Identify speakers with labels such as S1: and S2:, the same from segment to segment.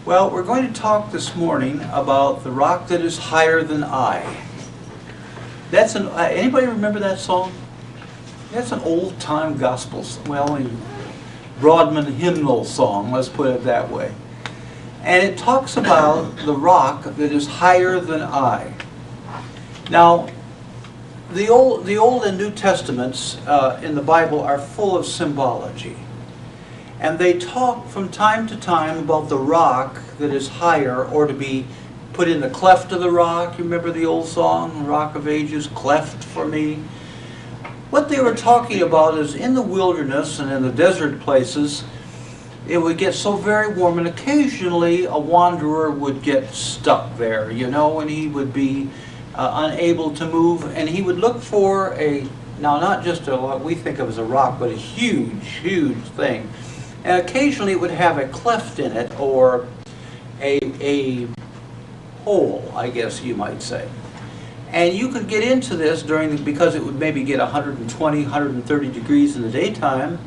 S1: Well, we're going to talk this morning about the rock that is higher than I. That's an anybody remember that song? That's an old-time gospel, well, a Broadman hymnal song, let's put it that way. And it talks about the rock that is higher than I. Now, the Old and New Testaments in the Bible are full of symbology. And they talk from time to time about the rock that is higher, or to be put in the cleft of the rock. You remember the old song, Rock of Ages, cleft for me? What they were talking about is in the wilderness and in the desert places, it would get so very warm, and occasionally a wanderer would get stuck there, you know, and he would be unable to move, and he would look for now not just what we think of as a rock, but a huge, huge thing. And occasionally it would have a cleft in it, or a hole, I guess you might say. And you could get into this because it would maybe get 120, 130 degrees in the daytime.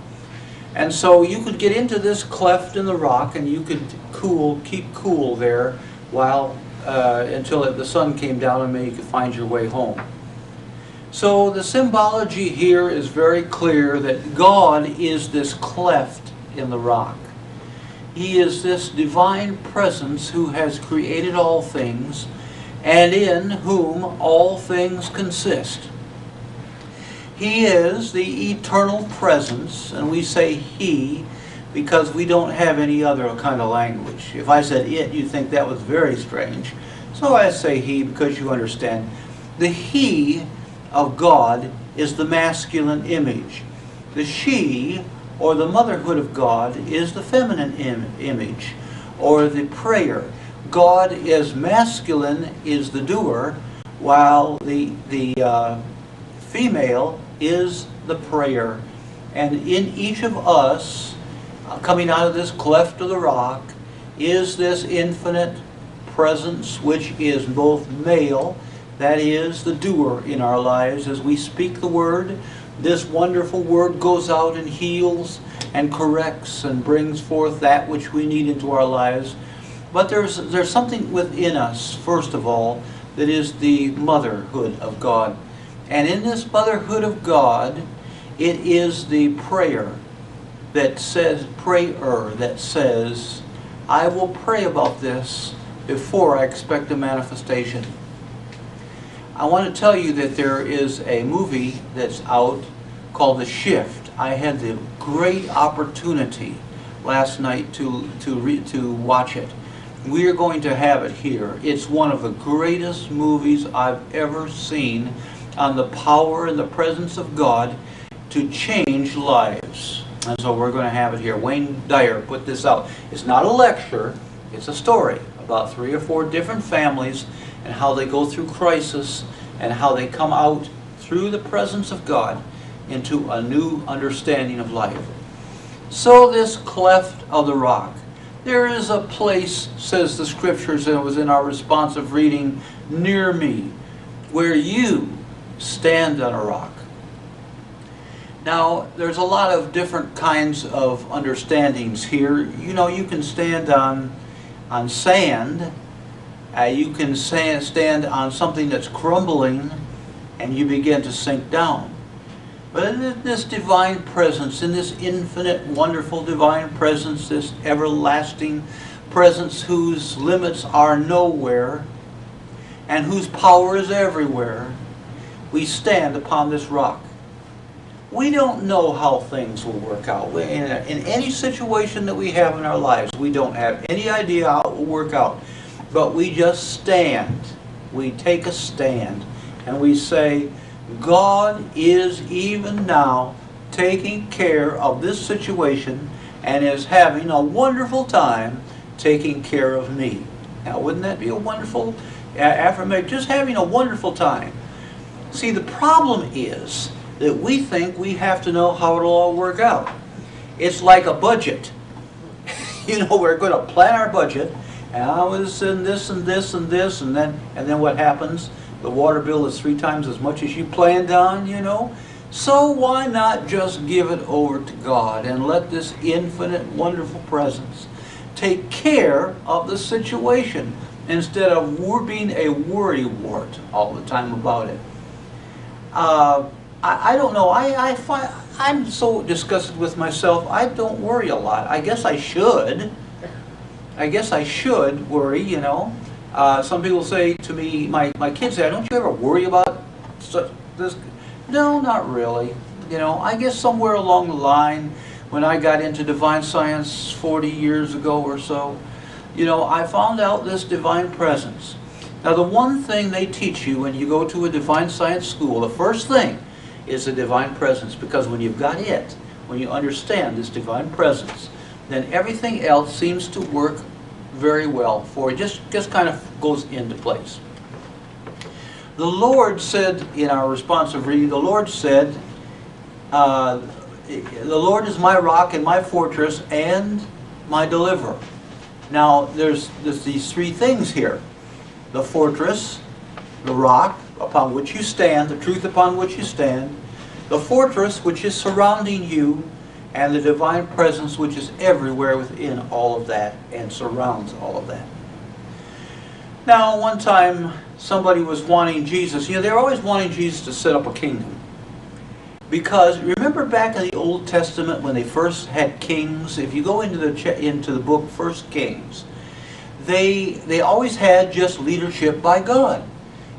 S1: And so you could get into this cleft in the rock, and you could keep cool there until the sun came down, and maybe you could find your way home. So the symbology here is very clear that God is this cleft in the rock. He is this divine presence who has created all things, and in whom all things consist. He is the eternal presence, and we say He because we don't have any other kind of language. If I said it, you'd think that was very strange. So I say He because you understand. The He of God is the masculine image. The she, or the motherhood of God, is the feminine image, or the prayer. God is masculine, is the doer, while the female is the prayer. And in each of us, coming out of this cleft of the rock, is this infinite presence, which is both male, that is the doer in our lives. As we speak the word, this wonderful word goes out and heals and corrects and brings forth that which we need into our lives. But there's something within us, first of all, that is the motherhood of God. And in this motherhood of God, it is the prayer that says, I will pray about this before I expect a manifestation. I want to tell you that there is a movie that's out called The Shift. I had the great opportunity last night to watch it. We are going to have it here. It's one of the greatest movies I've ever seen on the power and the presence of God to change lives. And so we're going to have it here. Wayne Dyer put this out. It's not a lecture, it's a story about 3 or 4 different families and how they go through crisis and how they come out through the presence of God into a new understanding of life. So this cleft of the rock. There is a place, says the Scriptures, and it was in our responsive reading, near me, where you stand on a rock. Now, there's a lot of different kinds of understandings here. You know, you can stand on sand. You can stand on something that's crumbling, and you begin to sink down. But in this divine presence, in this infinite, wonderful divine presence, this everlasting presence whose limits are nowhere and whose power is everywhere, we stand upon this rock. We don't know how things will work out. In any situation that we have in our lives, we don't have any idea how it will work out. But we just stand. We take a stand and we say, God is even now taking care of this situation and is having a wonderful time taking care of me. Now, wouldn't that be a wonderful affirmation? Just having a wonderful time. See, the problem is that we think we have to know how it'll all work out. It's like a budget. You know, we're going to plan our budget, and I was in this and this and this, and then what happens? The water bill is 3 times as much as you planned on, you know. So why not just give it over to God and let this infinite, wonderful presence take care of the situation instead of being a worrywart all the time about it. I don't know. I find I'm so disgusted with myself. I don't worry a lot. I guess I should. I guess I should worry. You know. Some people say to me, my kids say, "Don't you ever worry about this?" No, not really. You know. I guess somewhere along the line, when I got into divine science 40 years ago or so, you know, I found out this divine presence. Now, the one thing they teach you when you go to a divine science school, the first thing is the divine presence, because when you've got it, when you understand this divine presence, then everything else seems to work very well for you. Just kind of goes into place. The Lord said in our responsive reading, the Lord said, the Lord is my rock and my fortress and my deliverer. Now, there's these three things here. The fortress, the rock upon which you stand, the truth upon which you stand, the fortress which is surrounding you, and the divine presence which is everywhere within all of that and surrounds all of that. Now, one time somebody was wanting Jesus. You know, they're always wanting Jesus to set up a kingdom. Because remember back in the Old Testament when they first had kings, if you go into the book First Kings, they always had just leadership by God.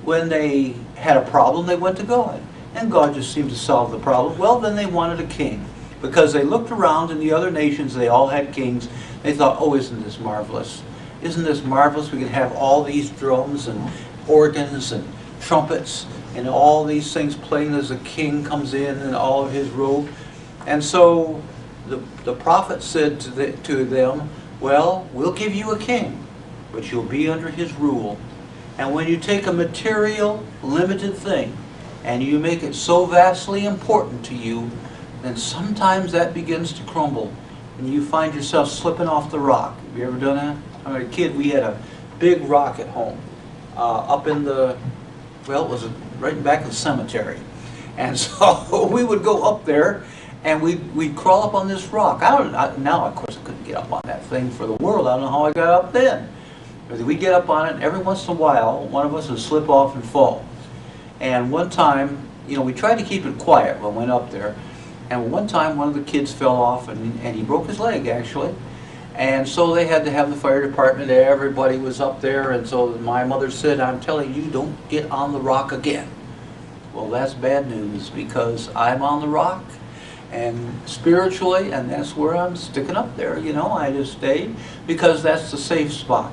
S1: When they had a problem, they went to God. And God just seemed to solve the problem. Well, then they wanted a king. Because they looked around in the other nations, they all had kings. They thought, oh, isn't this marvelous? Isn't this marvelous? We can have all these drums and organs and trumpets and all these things playing as the king comes in all of his robe. And so the prophet said to them, well, we'll give you a king, but you'll be under his rule. And when you take a material, limited thing, and you make it so vastly important to you, then sometimes that begins to crumble, and you find yourself slipping off the rock. Have you ever done that? When I was a kid, we had a big rock at home, up in the, well, it was right in back of the cemetery. And so we would go up there, and we'd crawl up on this rock. Now, of course, I couldn't get up on that thing for the world. I don't know how I got up then. But we'd get up on it, and every once in a while, one of us would slip off and fall. And one time, you know, we tried to keep it quiet when we went up there. And one time, one of the kids fell off, and he broke his leg, actually. And so they had to have the fire department. Everybody was up there, and so my mother said, I'm telling you, don't get on the rock again. Well, that's bad news, because I'm on the rock, and spiritually, and that's where I'm sticking up there. You know, I just stayed, because that's the safe spot.